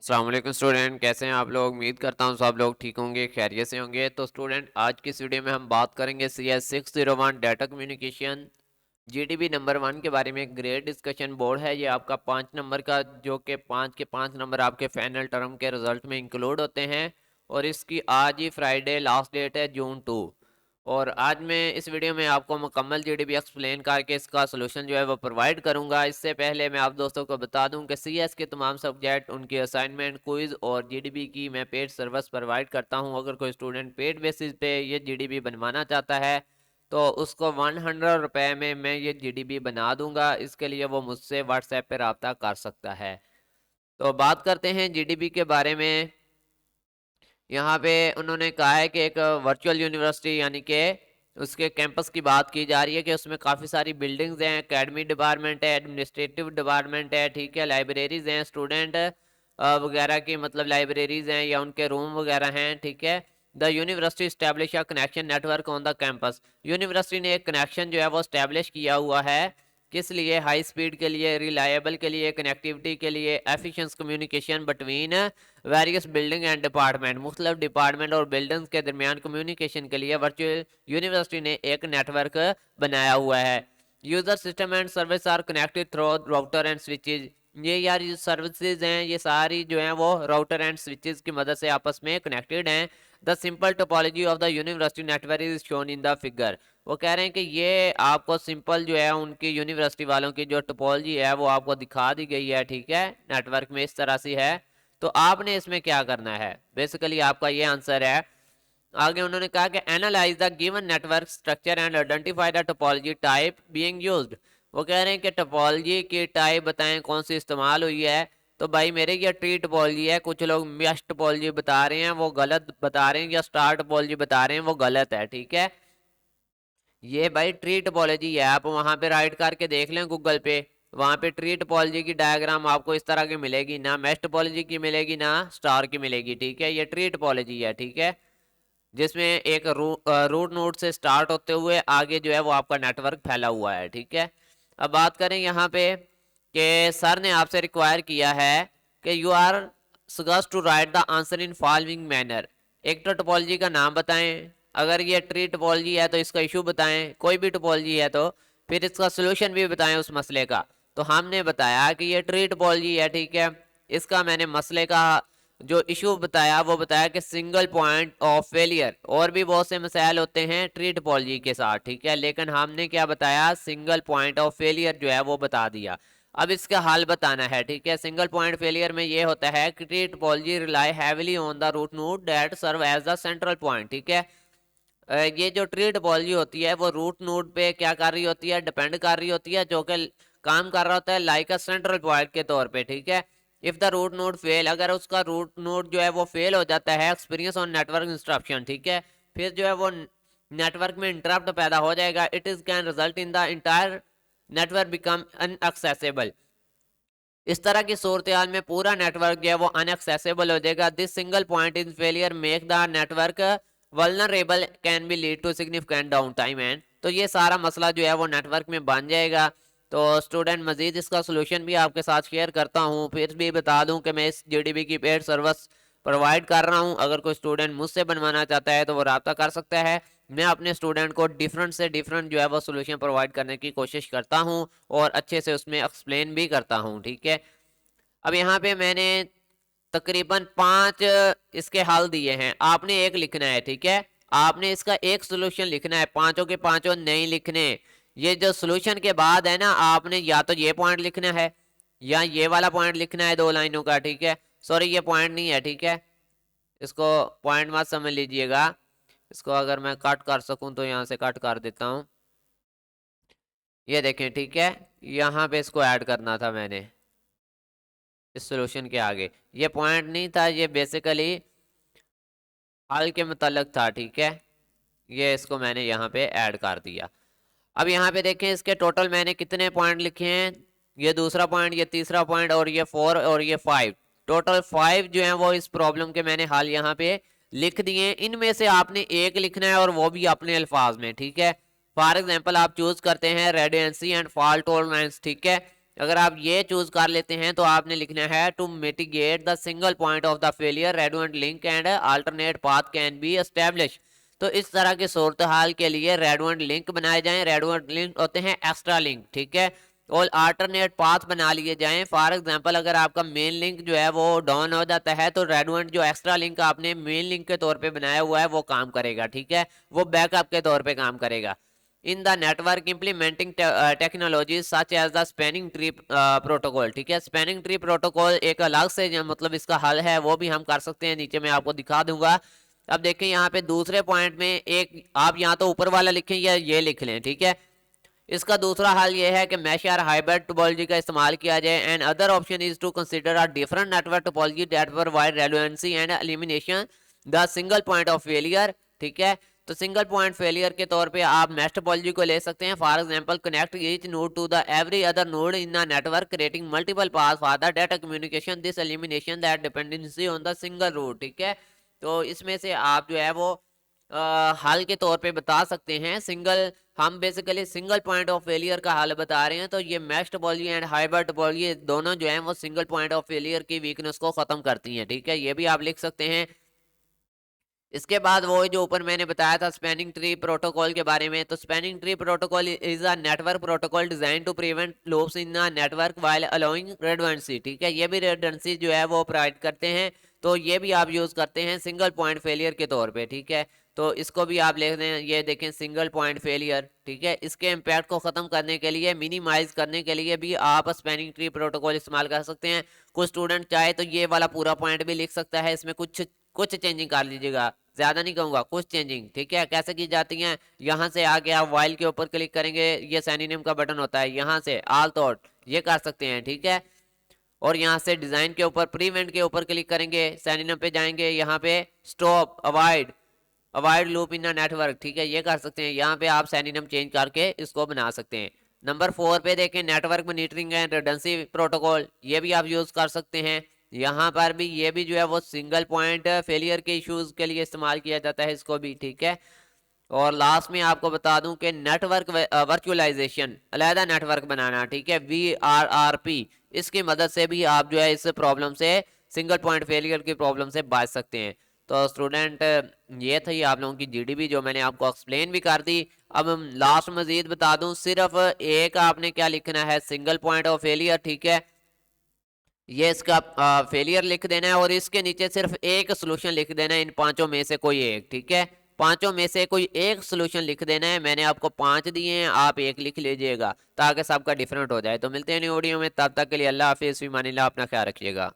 अस्सलाम वालेकुम स्टूडेंट, कैसे हैं आप लोग। उम्मीद करता हूँ सब लोग ठीक होंगे, खैरियत से होंगे। तो स्टूडेंट, आज की इस वीडियो में हम बात करेंगे CS601 data communication GDB number 1 के बारे में। एक ग्रेट डिस्कशन बोर्ड है ये आपका 5 नंबर का, जो कि 5 के 5 नंबर आपके फाइनल टर्म के रिजल्ट में इंक्लूड होते हैं। और इसकी आज ही फ्राइडे लास्ट डेट है, June 2। और आज मैं इस वीडियो में आपको मुकम्मल GDB एक्सप्लेन करके इसका सोल्यूशन जो है वो प्रोवाइड करूंगा। इससे पहले मैं आप दोस्तों को बता दूं कि CS के तमाम सब्जेक्ट, उनकी असाइनमेंट, क्विज और GDB की मैं पेड सर्विस प्रोवाइड करता हूं। अगर कोई स्टूडेंट पेड बेसिस पे ये GDB बनवाना चाहता है तो उसको 100 रुपये में मैं ये GDB बना दूंगा। इसके लिए वो मुझसे व्हाट्सएप पर रब्ता कर सकता है। तो बात करते हैं GDB के बारे में। यहाँ पे उन्होंने कहा है कि एक वर्चुअल यूनिवर्सिटी, यानी कि उसके कैंपस की बात की जा रही है कि उसमें काफ़ी सारी बिल्डिंग्स हैं, एकेडमी डिपार्टमेंट है, एडमिनिस्ट्रेटिव डिपार्टमेंट है, ठीक है, लाइब्रेरीज हैं, स्टूडेंट वगैरह की मतलब लाइब्रेरीज हैं या उनके रूम वगैरह हैं, ठीक है। The university establish a connection network on the campus. University ने एक कनेक्शन जो है वो स्टैब्लिश किया हुआ है। किस लिए? हाई स्पीड के लिए, रिलायबल के लिए, कनेक्टिविटी के लिए, efficient communication between various building and department. मुख्तलिफ डिपार्टमेंट और बिल्डिंग्स के दरमियान कम्युनिकेशन के लिए वर्चुअल यूनिवर्सिटी ने एक नेटवर्क बनाया हुआ है। User system and service are connected through router and switches. ये यार ये सर्विसेज हैं, ये सारी जो हैं वो राउटर एंड स्विचेस की मदद से आपस में कनेक्टेड हैं। The simple topology of the university network is shown in the figure. वो कह रहे हैं कि ये आपको सिंपल जो है उनकी यूनिवर्सिटी वालों की जो टोपोलॉजी है वो आपको दिखा दी गई है, ठीक है, नेटवर्क में इस तरह से है। तो आपने इसमें क्या करना है, बेसिकली आपका ये आंसर है। आगे उन्होंने कहा कि analyse the given network structure and identify the topology type being used. वो कह रहे हैं कि टोपोलॉजी की टाइप बताएं कौन सी इस्तेमाल हुई है। तो भाई मेरे ये ट्री टोपोलॉजी है, कुछ लोग मैश टोपोलॉजी बता रहे हैं, वो गलत बता रहे हैं, या स्टार टोपोलॉजी बता रहे हैं, वो गलत है, ठीक है। ये भाई ट्री टोपोलॉजी है, आप वहां पे राइट करके देख लें गूगल पे। वहां पे ट्री टोपोलॉजी की डायग्राम आपको इस तरह की मिलेगी, ना मैश टोपोलॉजी की मिलेगी ना स्टार की मिलेगी, ठीक है। ये ट्री टोपोलॉजी है, ठीक है, जिसमें एक रूट नोड से स्टार्ट होते हुए आगे जो है वो आपका नेटवर्क फैला हुआ है, ठीक है। अब बात करें यहाँ पे कि सर ने आपसे रिक्वायर किया है कि you are suggest to write the answer in following manner. एक तो टोपोलॉजी का नाम बताएं, अगर ये ट्री टोपोलॉजी है तो इसका इशू बताएं, कोई भी टोपोलॉजी है तो फिर इसका सोल्यूशन भी बताएं उस मसले का। तो हमने बताया कि ये ट्री टोपोलॉजी है, ठीक है, इसका मैंने मसले का जो इशू बताया वो बताया कि सिंगल पॉइंट ऑफ फेलियर। और भी बहुत से मसाइल होते हैं ट्री टोपोलॉजी के साथ, ठीक है, लेकिन हमने क्या बताया, सिंगल पॉइंट ऑफ फेलियर जो है वो बता दिया। अब इसका हल बताना है, ठीक है। सिंगल पॉइंट फेलियर में ये होता है कि tree topology rely heavily on the root node that serve as the central point, ठीक है। ये जो ट्री टोपोलॉजी होती है वो रूट नोड पे क्या कर रही होती है, डिपेंड कर रही होती है, जो कि काम कर रहा होता है लाइक अ सेंट्रल पॉइंट के तौर पे, ठीक है। If the root node fail, अगर उसका रूट नोड जो है वो फेल हो जाता है, एक्सपीरियंस ऑन नेटवर्क इंस्ट्रक्शन, ठीक है, फिर जो है वो नेटवर्क में इंटरप्ट पैदा हो जाएगा। It is can result in the entire network become unaccessible. इस तरह की सूरत हाल में पूरा नेटवर्क जो है वो अनएक्सेसिबल हो जाएगा। This single point in failure make the network vulnerable can be lead to significant down time and. तो ये सारा मसला जो है वो नेटवर्क में बन जाएगा। तो स्टूडेंट, मजीद इसका सोल्यूशन भी आपके साथ शेयर करता हूँ। फिर भी बता दूँ कि मैं इस GDB की पेड सर्विस प्रोवाइड कर रहा हूँ। अगर कोई स्टूडेंट मुझसे बनवाना चाहता है तो वो रब्ता कर सकता है। मैं अपने स्टूडेंट को डिफरेंट से डिफरेंट जो है वो सोल्यूशन प्रोवाइड करने की कोशिश करता हूँ और अच्छे से उसमें एक्सप्लेन भी करता हूँ, ठीक है। अब यहाँ पे मैंने तकरीबन 5 इसके हल दिए हैं, आपने एक लिखना है, ठीक है। आपने इसका एक सोल्यूशन लिखना है, पांचों के पांचों नहीं लिखने। ये जो सोल्यूशन के बाद है ना, आपने या तो ये पॉइंट लिखना है या ये वाला पॉइंट लिखना है 2 लाइनों का, ठीक है। सॉरी, ये पॉइंट नहीं है, ठीक है, इसको पॉइंट मत समझ लीजिएगा। इसको अगर मैं कट कर सकूं तो यहाँ से कट कर देता हूँ। ये देखें, ठीक है, यहाँ पे इसको ऐड करना था मैंने इस सोल्यूशन के आगे। ये पॉइंट नहीं था, ये बेसिकली हल के मुतल्लिक था, ठीक है। ये इसको मैंने यहाँ पे ऐड कर दिया। अब यहाँ पे देखें, इसके टोटल मैंने कितने पॉइंट लिखे हैं। ये दूसरा पॉइंट, ये तीसरा पॉइंट, और ये 4 और ये 5। टोटल 5 जो है वो इस प्रॉब्लम के मैंने हल यहाँ पे लिख दिए। इनमें से आपने एक लिखना है और वो भी अपने अल्फाज में, ठीक है। फॉर एग्जाम्पल आप चूज करते हैं रेडियंसी एंड फॉल्ट टॉलरेंस, ठीक है। अगर आप ये चूज कर लेते हैं तो आपने लिखना है to mitigate the single point of the failure redundant link and alternate path can be establish. तो इस तरह की सूरत हाल के लिए रेडुएंट लिंक बनाए जाएं। रेडुएंट लिंक होते हैं एक्स्ट्रा लिंक, ठीक है, और अल्टरनेट पाथ बना लिए जाएं। फॉर एग्जांपल अगर आपका मेन लिंक जो है वो डाउन हो जाता है तो रेडुएंट जो एक्स्ट्रा लिंक आपने मेन लिंक के तौर पे बनाया हुआ है वो काम करेगा, ठीक है, वो बैकअप के तौर पे काम करेगा। In the network implementing technologies such as the spanning tree protocol, ठीक है, स्पैनिंग ट्री प्रोटोकॉल एक अलग से मतलब इसका हल है, वो भी हम कर सकते हैं, नीचे मैं आपको दिखा दूंगा। अब देखें यहाँ पे दूसरे पॉइंट में एक आप यहाँ तो ऊपर वाला लिखें या ये लिख लें, ठीक है। इसका दूसरा हल ये है कि मैश और हाइब्रिड टोपोलॉजी का इस्तेमाल किया जाए। And other option is to consider a different network topology that provide relevancy and elimination the single point of failure, ठीक है। तो सिंगल पॉइंट फेलियर के तौर पे आप मैश टोपोलॉजी को ले सकते हैं। For example connect each node to the every other node in the network creating multiple path for the data communication this elimination that dependency on the single root, ठीक है। तो इसमें से आप जो है वो हल के तौर पे बता सकते हैं सिंगल, हम basically single point of failure का हल बता रहे हैं। तो ये mesh topology and hybrid topology दोनों जो है वो सिंगल पॉइंट ऑफ फेलियर की वीकनेस को खत्म करती हैं, ठीक है, ये भी आप लिख सकते हैं। इसके बाद वो जो ऊपर मैंने बताया था स्पैनिंग ट्री प्रोटोकॉल के बारे में, तो spanning tree protocol is a network protocol design to prevent loops in a network while allowing redundancy, ठीक है, ये भी रिडंडेंसी जो है वो प्रोवाइड करते हैं। तो ये भी आप यूज करते हैं सिंगल पॉइंट फेलियर के तौर पे, ठीक है। तो इसको भी आप लिख दें, ये देखें सिंगल पॉइंट फेलियर, ठीक है, इसके इम्पैक्ट को खत्म करने के लिए, मिनिमाइज करने के लिए भी आप स्पैनिंग ट्री प्रोटोकॉल इस्तेमाल कर सकते हैं। कुछ स्टूडेंट चाहे तो ये वाला पूरा पॉइंट भी लिख सकता है, इसमें कुछ कुछ चेंजिंग कर लीजिएगा, ज्यादा नहीं कहूंगा, कुछ चेंजिंग, ठीक है। कैसे की जाती हैं, यहाँ से आके आप वाइल के ऊपर क्लिक करेंगे, ये सिनोनिम का बटन होता है, यहाँ से ऑल थॉट ये कर सकते हैं, ठीक है। और यहाँ से डिजाइन के ऊपर प्रीवेंट के ऊपर क्लिक करेंगे, सिनोनिम पे जाएंगे, यहाँ पे stop avoid avoid loop in network, ठीक है, ये कर सकते हैं। यहाँ पे आप सिनोनिम चेंज करके इसको बना सकते हैं। नंबर 4 पे देखें network monitoring and redundancy protocol, ये भी आप यूज कर सकते हैं। यहाँ पर भी ये भी जो है वो सिंगल पॉइंट फेलियर के इश्यूज के लिए इस्तेमाल किया जाता है इसको भी, ठीक है। और लास्ट में आपको बता दूं कि नेटवर्क वर्चुअलाइजेशन, अलहदा नेटवर्क बनाना, ठीक है, VRRP, इसकी मदद से भी आप जो है इस प्रॉब्लम से, सिंगल पॉइंट फेलियर की प्रॉब्लम से बच सकते हैं। तो स्टूडेंट ये थी आप लोगों की GDP जो मैंने आपको एक्सप्लेन भी कर दी। अब लास्ट मजीद बता दूं, सिर्फ एक आपने क्या लिखना है, सिंगल पॉइंट ऑफ फेलियर, ठीक है, ये इसका फेलियर लिख देना है और इसके नीचे सिर्फ एक सोल्यूशन लिख देना है, इन पांचों में से कोई एक, ठीक है, पांचों में से कोई एक सोल्यूशन लिख देना है। मैंने आपको 5 दिए हैं, आप एक लिख लीजिएगा ताकि सबका डिफरेंट हो जाए। तो मिलते हैं न्यू वीडियो में, तब तक के लिए अल्लाह हाफिज़, फी अमानिल्लाह, अपना ख्याल रखिएगा।